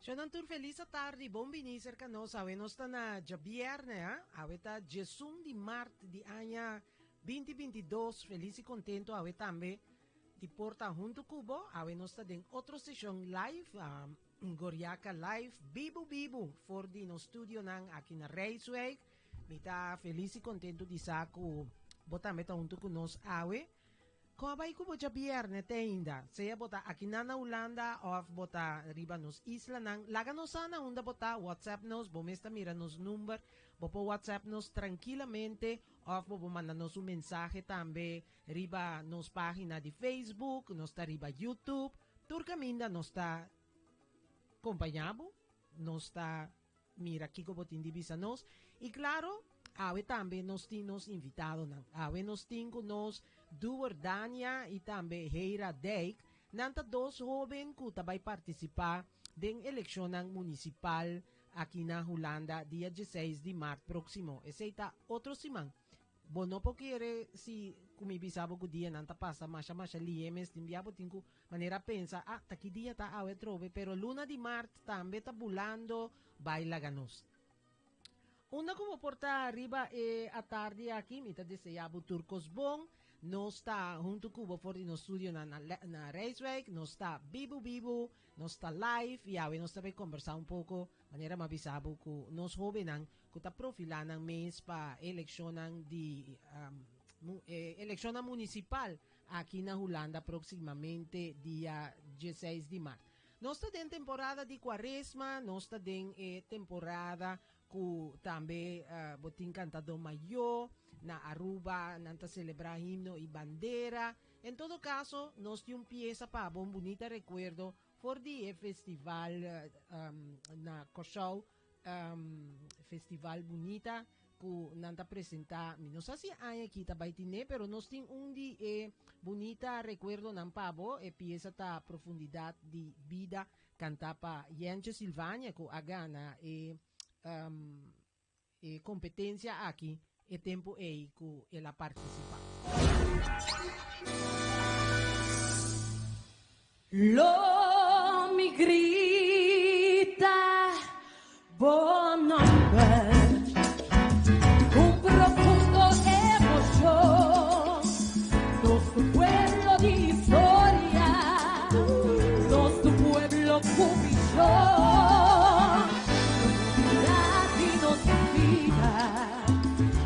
Cionantur feliz tarde, bom venir cerca nos, ave nos está na Javierne, ave ta Jesum di Mart di año 2022, feliz y contento, ave también di porta junto cubo, ave nos está en otra sesión live, Goriaca live, bibu, for di no studio nang aquí na Raceway, mita feliz y contento di saco, bota meta junto con nos, ave, kung abay ko boja biyerne teinda, saya bota aquí na Holanda of bota riba nos isla nang laga nos sana unda bota WhatsApp nos bomesta mira nos number bopo WhatsApp nos tranquilamente of bobo manda nos un mensaje tambe riba nos página de Facebook nos ta riba YouTube turcaminda nos ta acompañabo nos ta mira kiko botin divisa nos y claro ave también nos tinos invitado nang ave nos tingo nos Duwer Dania e também Heira Dijk, nanta dos joven que também participar da eleição municipal aqui na Holanda, dia 16 de março próximo. Esse é outro semana. Bom, não porque se como bisabo que dia nanta passa, mas liemes, timbiabo tinko maneira pensa, taki dia tá awe trove, pero luna de março também tá bulando, baila ganos. Una como porta arriba a tarde aqui, mita desejabo turcos bom, no está junto cubo for no studio na Raceway, no está bibu, no está live, e ave nos também conversar um pouco, maneira mabisabo que nos jovenan, que tá profilanang mês pa eleksyonan de eleksyonan municipal aqui na Holanda proximamente dia 16 de março. Nós está em temporada de quaresma, nós está em temporada que também botin cantador maior, na Aruba, nanta celebrar himno y bandera. En todo caso, nos dio un pieza para un bonito recuerdo for the festival na Kosovo, festival bonita que nanta presenta, no sé si hay aquí tabaitine, pero nos tiene un di bonita recuerdo nan pabo e pieza ta profundidad de vida cantapa Jentje Silvania que agana competencia aquí e tempo ei que ela participa. Lo mi grita buon nombre, un profundo emoción, nuestro pueblo de historia, nuestro pueblo cubillón.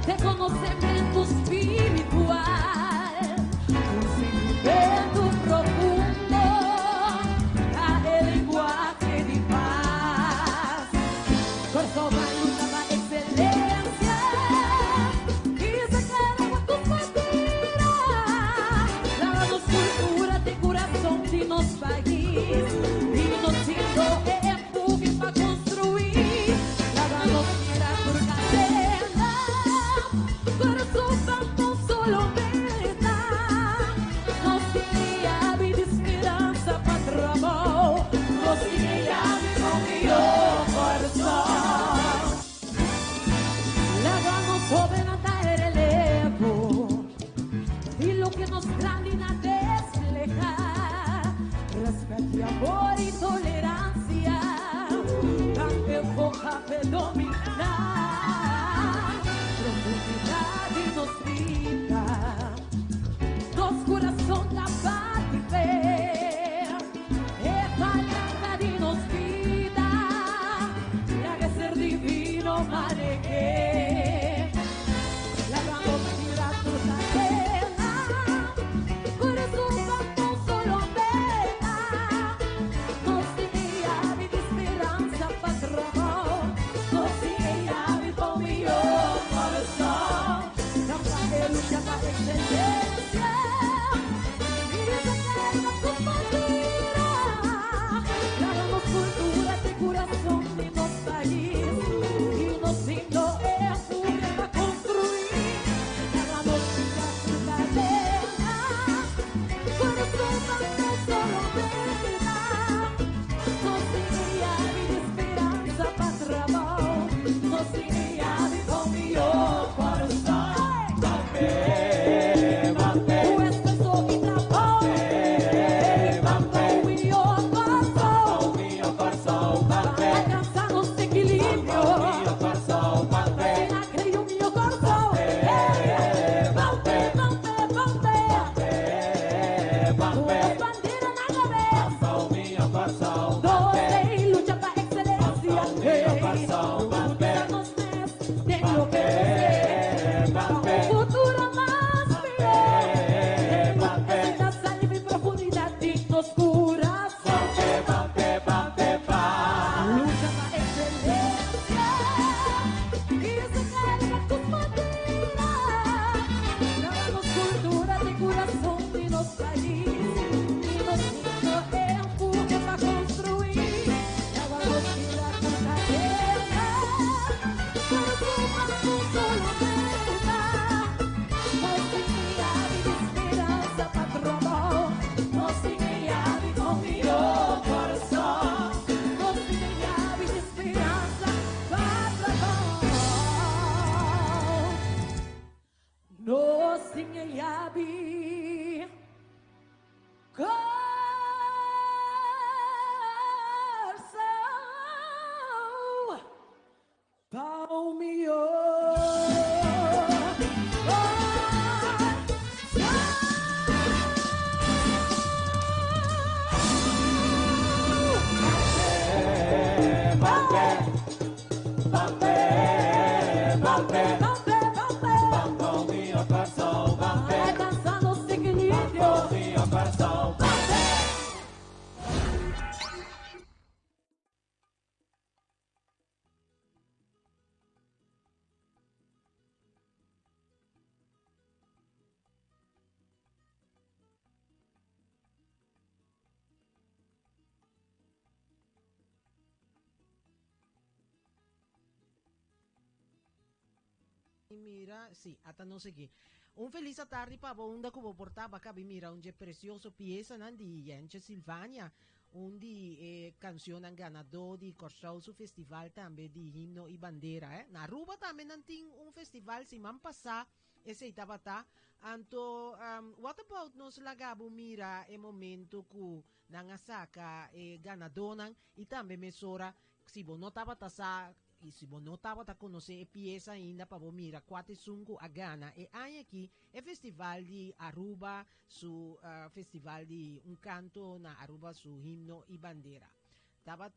De conocimiento espiritual, un sentimiento profundo, el lenguaje de paz. Kosovo lucha excelencia y sacar tus banderas, la nos cultura de corazón de nos país y nos siento empuje para construir, la nos quiera por cadena. Solo verdad, nos guía mi esperanza para amor, nos guía con mi corazón. La gana joven anda el relevo y lo que nos grande despeja, respeto y amor y tolerancia, tan enfoca predominar. Nos grita, nos corazón capaz de ver, palabra de nos vida, y haga ser divino maneje, la vamos a tirar tu cadena, corazón santo solo vela, nos guía mi esperanza patrón, nos guía Mira, sì, hasta no sé qué. Un feliz tarde para onda como portaba acá, mira, un je precioso pieza di Yence Silvania, un di canción han ganador di Corsau su festival también di himno y bandera, eh. Na Aruba también nanting un festival si man pasa ese itabata. Anto, what about nos lagabo mira e momento ku nangasaka ganadonan y también mesora si bo no tabata sa e se você não estava a conhecer a peça ainda para mira quatro sungo a Gana e aí aqui é festival de Aruba su festival de um canto na Aruba su himno e bandeira tava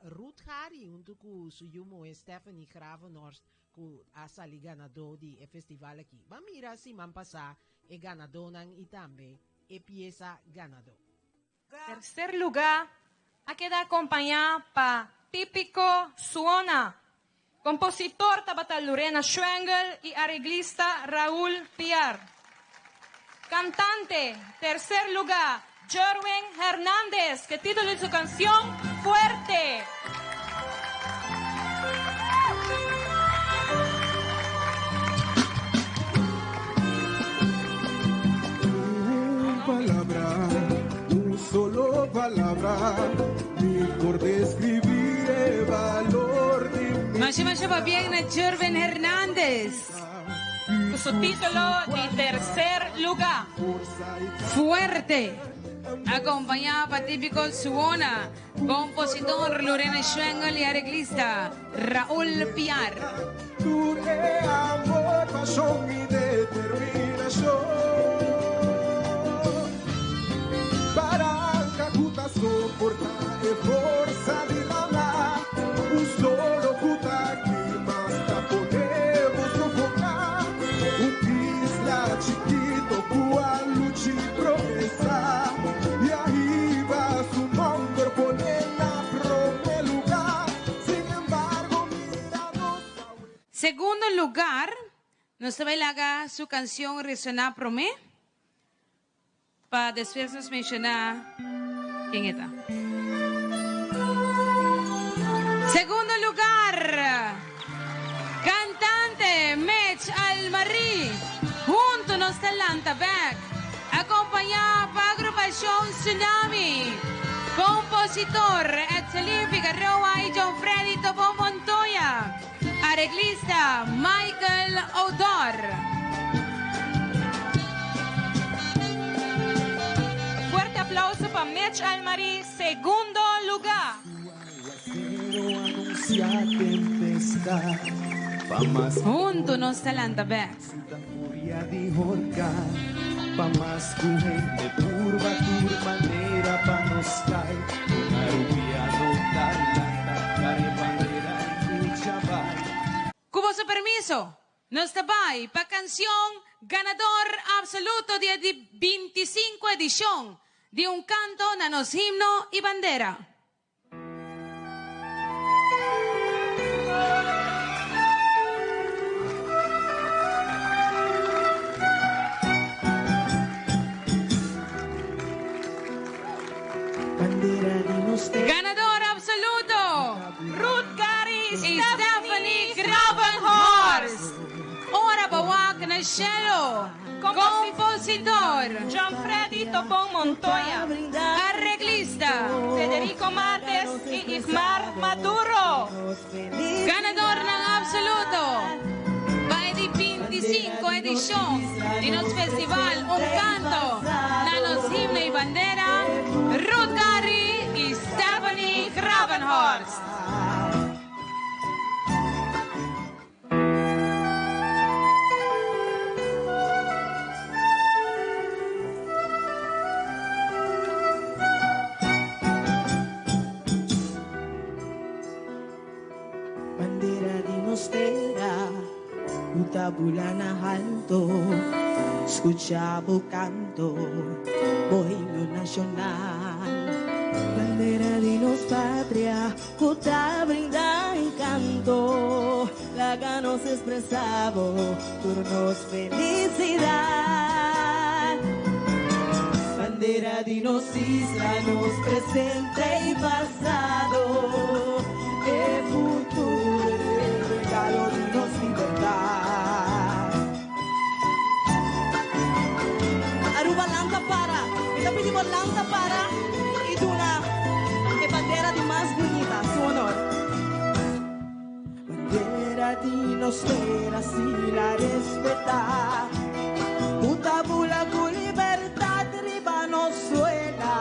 Ruth Hari junto com su yumo e Stephanie Gravenhorst com a sali ganador de festival aqui mas mira se man passar e ganadonan e também e peça ganador tercer lugar a queda acompañada pa Típico Suona, compositor Tabata Lorena Schwengel y arreglista Raúl Piar. Cantante, tercer lugar, Jerwin Hernández, que título de su canción, Fuerte. Solo palabra, mejor describir el valor de mi Masha va bien a Jerwin Hernández. Su título de tercer lugar. Fuerte. Acompañado por Típico Suona, compositor Lorena Schwengel y arreglista Raúl Piar. Tu amor, pasión y determinación. Soportar e força de lá, solo puta que basta podemos provocar. Isla chiquito, cual lucha y progresar. Y arriba su nombre ponerla primer lugar. Sin embargo, mira, Segundo lugar, nos haga su canción Resonar Promé. Para después nos mencionar quién está. Segundo lugar, cantante Mitch Almarí, junto nos talanta back, acompañada por agrupación Tsunami, compositor Edselín Figueroa y John Freddy Tobo Montoya, arreglista Michael Odor. Aplauso para Mitch Almarí, segundo lugar. Junto nos talanta back. Pa más tu gente turba, tu manera pa nos cae. Una rubia no talanta, care bandera y mucha vai. Cubo su permiso, nos tabay pa canción ganador absoluto de 25 edición. De un canto nanos himno y bandera. Ganador absoluto, Ruth Gary y Stephanie Gravenhorst. Ora bawak na cello, compositor John Freddy Topón Montoya, arreglista Federico Mates y Ismar Maduro. ganador ng absoluto by the 25 edición de nos festival Un Canto nanos himno y bandera Ruth Gary y Stephanie Gravenhorst. costera, utabulana alto, escuchamos canto, bohemio nacional. Bandera de nos patria, puta brinda encanto, la ganos expresamos, turnos felicidad. Bandera de nos isla, nos presente y pasado, el futuro, el regalo de nos libertad. Aruba lanta para, kita pedimos lanta para, y una bandera de más bonita, su honor. Bandera de nos espera si la respeta, puta bula con libertad, riba nos suena,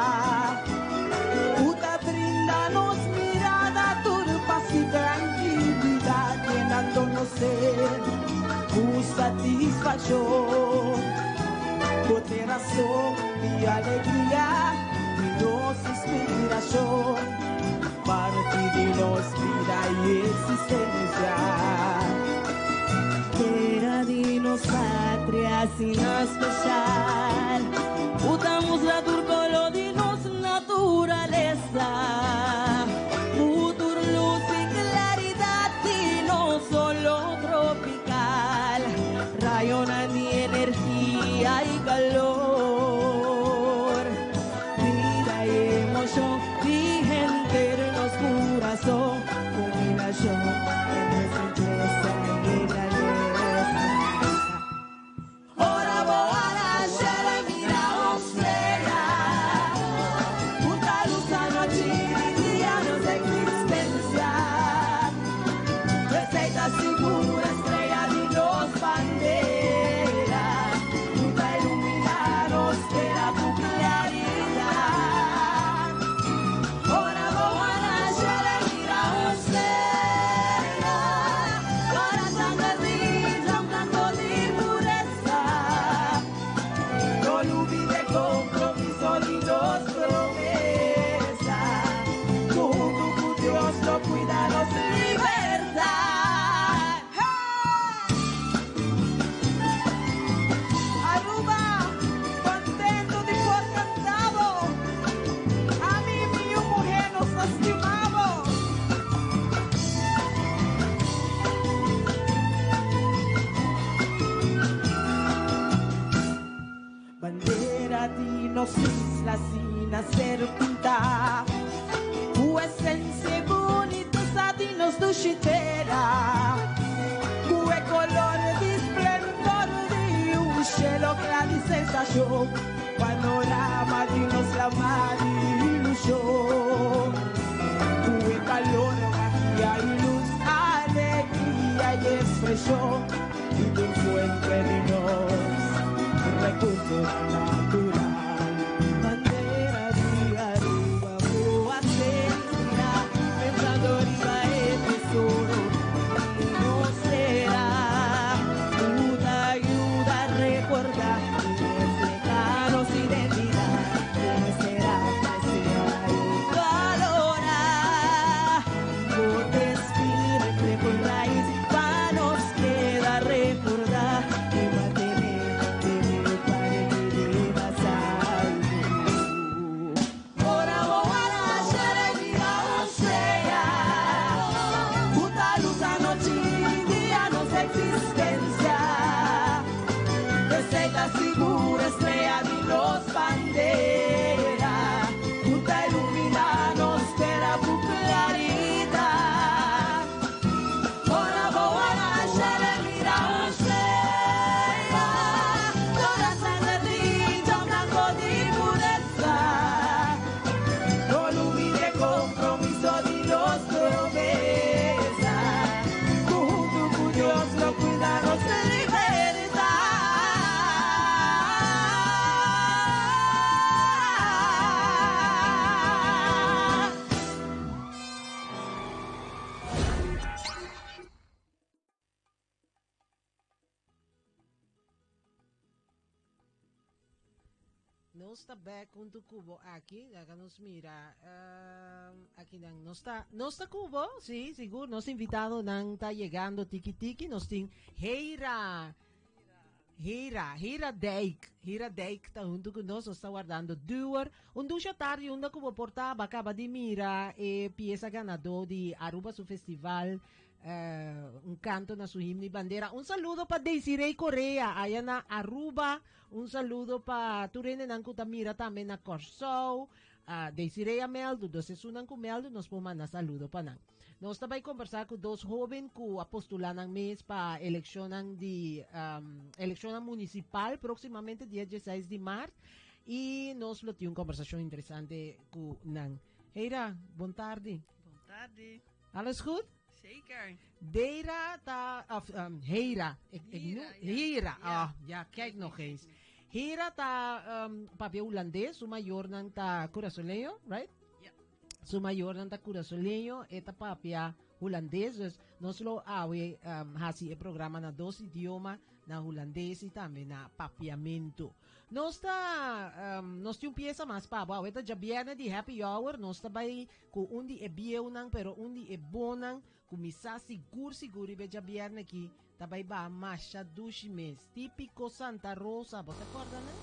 puta brinda nos mirada, turpas y tranquilidad, llenándonos ser tu satisfacción, por razón y alegría, y nos inspiración, parte de nos vida y existencia. Era de nos patria sin especial, utamos la turcolo de nos naturaleza, futur luz y claridad y no solo tropical, rayona de energía y calor, vida y emoción, mi gente en los corazón, combinación en nuestra empresa y la ora boara, shara mira osera, puta luz anoche día nos existencia, receita segura, estrella de los bandera, puta iluminaros de la tu claridad. Ora boara, shara mira osera, corazón de risa, un canto de pureza, no olvide compromiso ni nos promesa, junto con Dios lo cuidanos libertad. Aruba, contento de por cantado, a mí mi mujer nos estimamos. Bandera de nos islas sin hacer pintar, tu esencia bonita de nos duchitera, tu color de esplendor de un cielo claro y sensación, panorama de nos la mar y ilusión, tu calor, magia y luz, alegría y expresión, y tu fuente de nos recursos natural. Bandera de arriba, boa será, pensando arriba el tesoro, y no será, puta ayuda a recordar, y reflejarnos identidad, que será, que será, no está back con tu cubo aquí, acá nos mira, aquí no está cubo, sí, seguro, nos invitado, nan está llegando tiki tiki, nos tin Hira Dijk, tá junto conosco, está guardando duer. Ducha tarde, como portava, acaba de mira, pieza ganador de Aruba su festival, canto na su himno y bandera. Saludo para Desiree Correa, allá na Aruba. Saludo para Turene Nankutamira también na Corsou. Desiree Ameldo, se sunan com Meldo, nos po mandar saludo para nang. Nós também conversar com dois jovens que apostulam mês para eleição municipal, proximamente dia 16 de março, e nós vamos ter uma conversação interessante com Nang. Heira, boa tarde. Boa tarde. Alles goed? Zeker. Deira tá, Heira. Heira, ja, kijk nog eens. Heira tá papel holandês, o maior não tá curaçoleño, right? Su mayor nanta curaçoleño, eta papia holandês, nós lo awe hasi programa na dos idiomas, na holandês e também na papiamento. Nós tem pieza mais pabo, aweta já viernes de happy hour, nós também com undi é bieunan, pero undi é bonan, com misa seguro be já viernes aqui, também ba macha dushi mês, típico Santa Rosa, você acorda, né?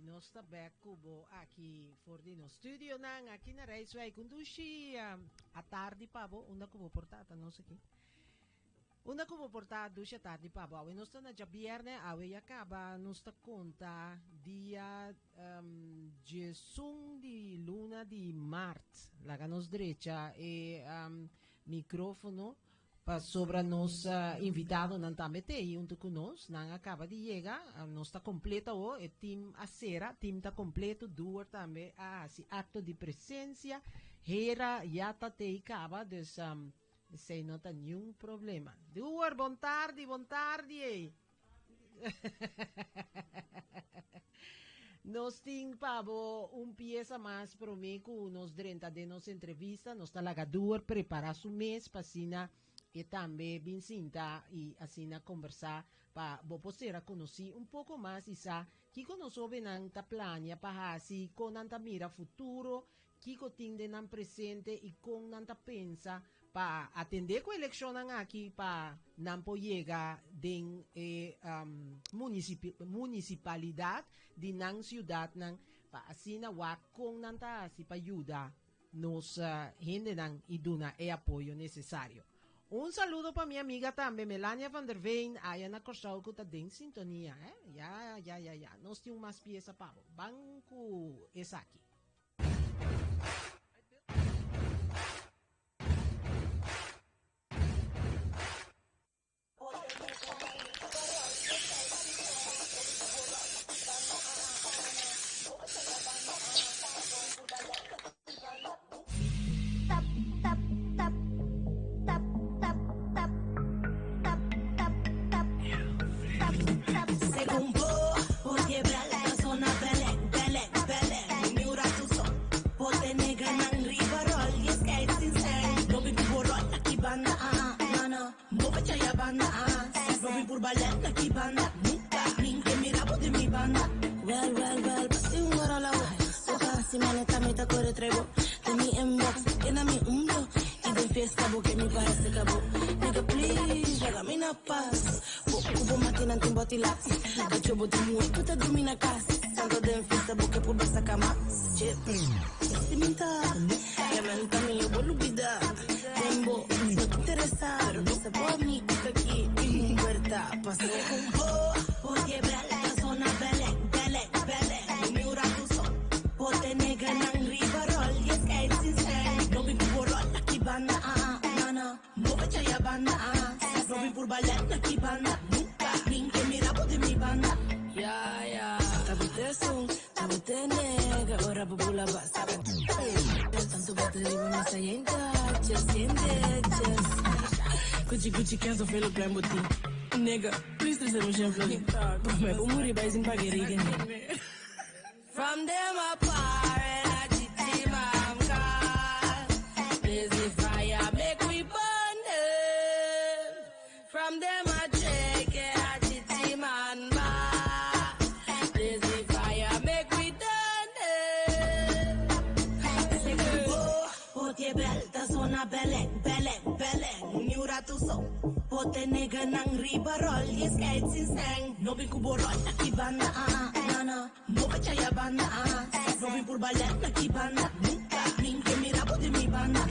Nosta back kubo aqui for di no studio nang aqui na Raceway conduci a tarde pabo onda kubo portata non so chi onda kubo portata duce tardi pabo awe nosta na già bierne awe acaba nosta conta dia gesung di luna di mart la ganos derecha e microfono pa sobra nos invitado nan tamete junto con nos nan acaba de llegar não está completa o e team a sera team tá completo duur também si acto de presença hera já tá te acaba dus sei não tá nenhum problema duur bon tardi Nos ting pavo pieza más pro mí con nos 30 de nos entrevista, nos talagador prepara su mes pasina e también Vincinta y asina conversar para poder conocer un poco más y sa que conosco benanta plania para así con anta mira futuro, que tinde nan presente y con nanta pensa para atender con elección aquí para nampo llega den municipalidad de nan ciudad nan para así na wa con nanta así para ayuda nos gente nan y duna e apoyo necesario. Un saludo para mi amiga también, Melania van der Veen, allá na Corsau que está en sintonía, Ya. Nos tiene más pieza pavo. Banco es aquí. Well, pasti un ora la soka si maneta meta corre trebo de mi inbox en a mi umbro y de fiesta porque mi parece cabo nigga please llágame na paz cubo máquina tem botilas cacho bote muito tá domina casa santo de fiesta porque por essa cama chip sentimental lamentame eu vou lubida tembo no te interesa pero no se puede mi aquí en puerta pasó por quebrar la zona Belén mi ura tu so pote nega nang ribarol yes kay sinsen no bi purol aki banda nana mo becha ya banda no bi pur balet aki banda nunca ning que mira de mi banda ya tabute nega ora bubula basa tanto bote ribo no say ain't just Gucci cancel feel plan boti nigga please listen me shame flow me umuri baisin bageri from them apart and I teach I'm God lazy fire make we burn them from them I take it I teach man back lazy fire make we burn them pote belta zona Belén Nyura tu so pote nega nang ribarol yes kay sinseng no bin kuborol aki banda nana mo pachaya banda no bin pur balet aki banda nunca ning que mira de mi banda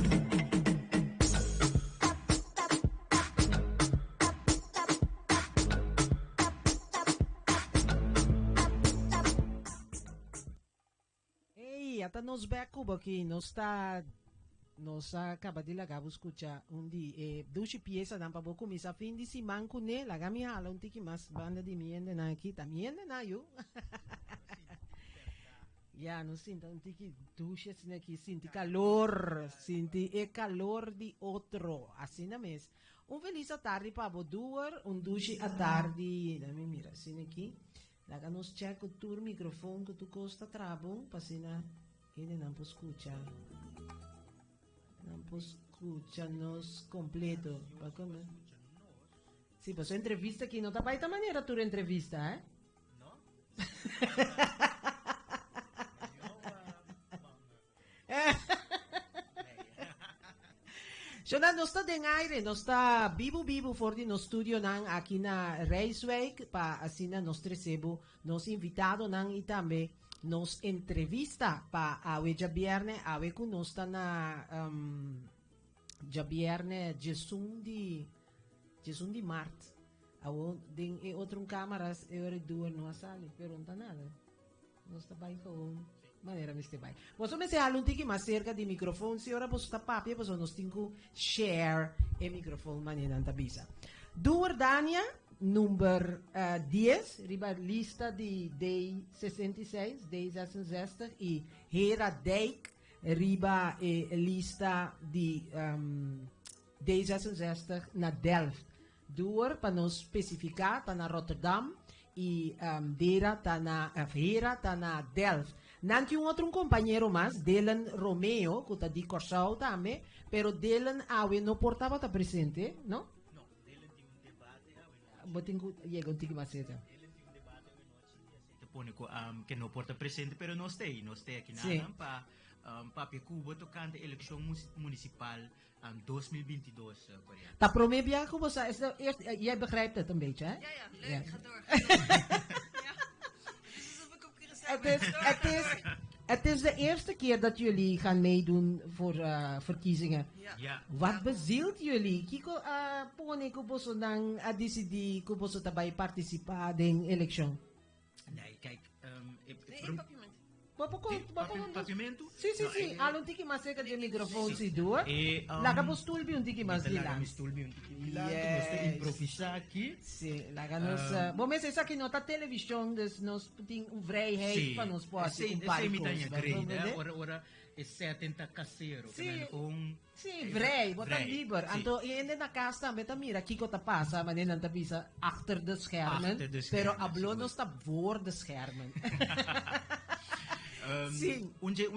Hey, até nos beco aqui, nos acaba de lagar escuchar di 12 piezas dan para começar fin de semana com ne laga mi hala un tiki mas banda de miende na aqui también na yo ya no sinta un tiki duches ne aqui sinti calor sinti e calor di outro assim na mes un feliz a tarde para boduer un duche a tarde dami mira assim aqui laga nos check o tur microfone que tu costa trabo pasina ele não pode escuchar. Pues escúchanos completo. Sí, pues entrevista aquí no te va de esta manera tu entrevista, No. Zo na nos está den aire, nos está vivo for di no studio nang aqui na Reiswijk pa asina nos recebo nos invitado nang e também nos entrevista pa awe Jabierne awe kunosta na Jabierne Gesum di Mart awo ding e outro câmaras e ore duas no sali pero não tá nada não está bem com maneira miste bem você me se alunti que mais cerca di microfone se ora posso tapar pia posso nos tinco share e microfone maneira anta bisa Duurdania nummer 10, riba lista di Day 66, Day 66 e Hera Dijk, riba lista di Day 66 na Delft. Door para nos specificar, tá na Rotterdam e Dera tá na Vera tá na Delft. Não tinha outro companheiro mais, Dylan Romeo, que está de Corsau também, pero Dylan awe não portava tá presente, não? Não, Dylan tinha um debate, Botinho, llega um tique mais cedo. que não porta presente, pero não está aqui Sim. nada para Cuba tocante eleição municipal 2022. Tá promebia que você, jij begrijpt het een beetje, hè? Ja, ja, leuk. Ja. Ga door. Ja. Het is alsof ik op Curaçao Het is de eerste keer dat jullie gaan meedoen voor verkiezingen. Ja. Wat bezielt jullie? Kiko, pone ko so nang decidi ko so tabay participar din eleksyon. Nee, kijk, Nee, één papierment. Pavimento? Sì, allora un tiki maseka di microfono si due. E Laga po stulbi un tiki mas di lang. Yes. Improvisar aqui. Sì, laga nos... Bom, mas essa aqui nota televisão, dus nos tem vrijheid van ons poate. Sim, essa imitação grande, ora é 70 caseiro. Sì, vrij, wat dan liever. Anto, in de kasta met mira, kiko ta pasa, maar in ta bisa achter de schermen. Pero hablo nos ta voor de schermen. Sim. Onde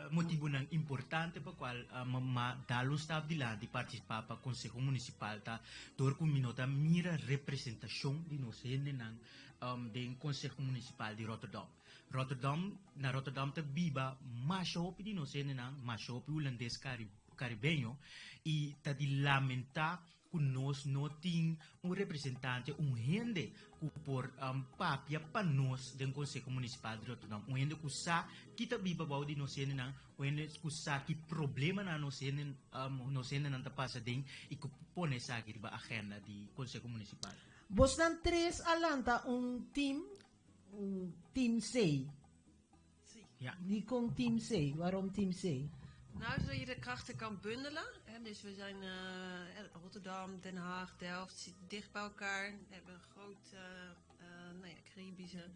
motivo nang importante pa qual dalos sta di lá di participar pa Conselho Municipal ta dor com minota mira representação di nos nang den Conselho Municipal di Rotterdam. Rotterdam te biba mashopi di nos nang mashopi holandês caribenho e ta di lamenta nós não tem representante, gente que por papia para nós do Conselho Municipal de Rotterdam, gente que sabe que está viva bao de nós não, gente que sabe que problema na nós não está passando e que põe essa aqui na agenda do Conselho Municipal. Vos dan tres alanta team C. Ja. Die kon team C. Waarom team C? Nou, zodat je de krachten kan bundelen. Hè? Dus we zijn Rotterdam, Den Haag, Delft zitten dicht bij elkaar. We hebben een grote Caribische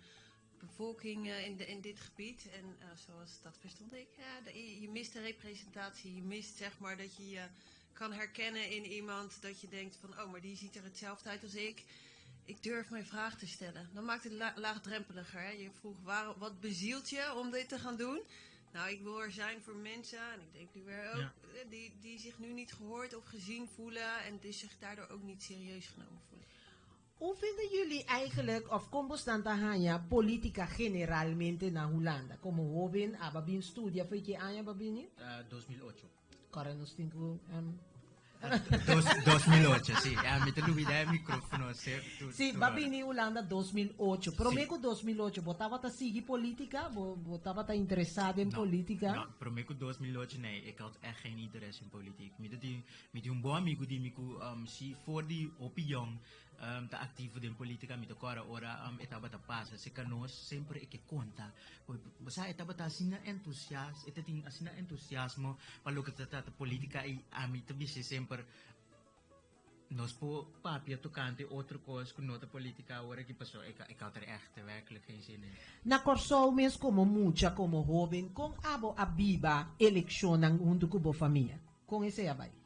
bevolking in dit gebied. En zoals dat verstond ik, je mist de representatie. Je mist zeg maar dat je je kan herkennen in iemand. Dat je denkt van, oh, maar die ziet er hetzelfde uit als ik. Ik durf mijn vraag te stellen. Dan maakt het laagdrempeliger. Hè? Je vroeg, wat bezielt je om dit te gaan doen? Nou, ik wil er zijn voor mensen, en ik denk nu weer ook, die zich nu niet gehoord of gezien voelen en die zich daardoor ook niet serieus genomen voelen. Hoe vinden jullie eigenlijk, of como están tajanya, política generalmente na Holanda? Como joven, ababin studia, foi que año babini? 2008. Karen nos tinko, 2008, sì. Mi te lui dai microfono. Sì, babini Holanda 2008. Promeco 2008, botava ta sigi politica? Botava ta interessado in politica? No, promeco 2008 nee. Ik had echt geen interesse in politiek. Met een buon amico die me si voor die opinion te activo in politica mi tocora ora etaba ta passa se canos sempre e che conta sa etaba ta sina entusiasmo e tin asina entusiasmo palo che ta politica e ami te bisi sempre nos po papia tocante outra coisa com nota politica ora que passou ik had er echt werkelijk geen zin in. Na Corsau mes como mucha como joven con abo abiba election ang undu kubo família. Com esse abai.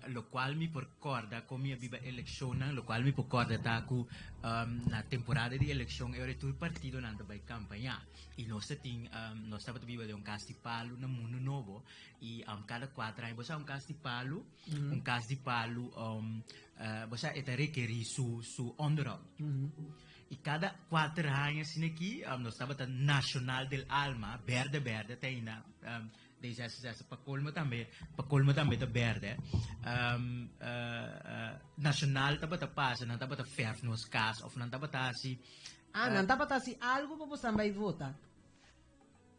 Lo qual mi ricorda come mi aveva elezione, lo qual mi ricorda taku na temporada di elezione e ora tu il partito nanda by campagna. Il nostro team non stava viva di un caso di palo na mundo novo e cada 4 anni bosa un caso di palo, un caso di palo bosa eta requeri su onderhoud. E cada 4 anni sin aqui nós stava ta Nacional del Alma, verde teina deze pakolmo também da verde nacional taba ta passa não taba ta ferf nos cas of não taba ta si não taba ta si algo para você também vota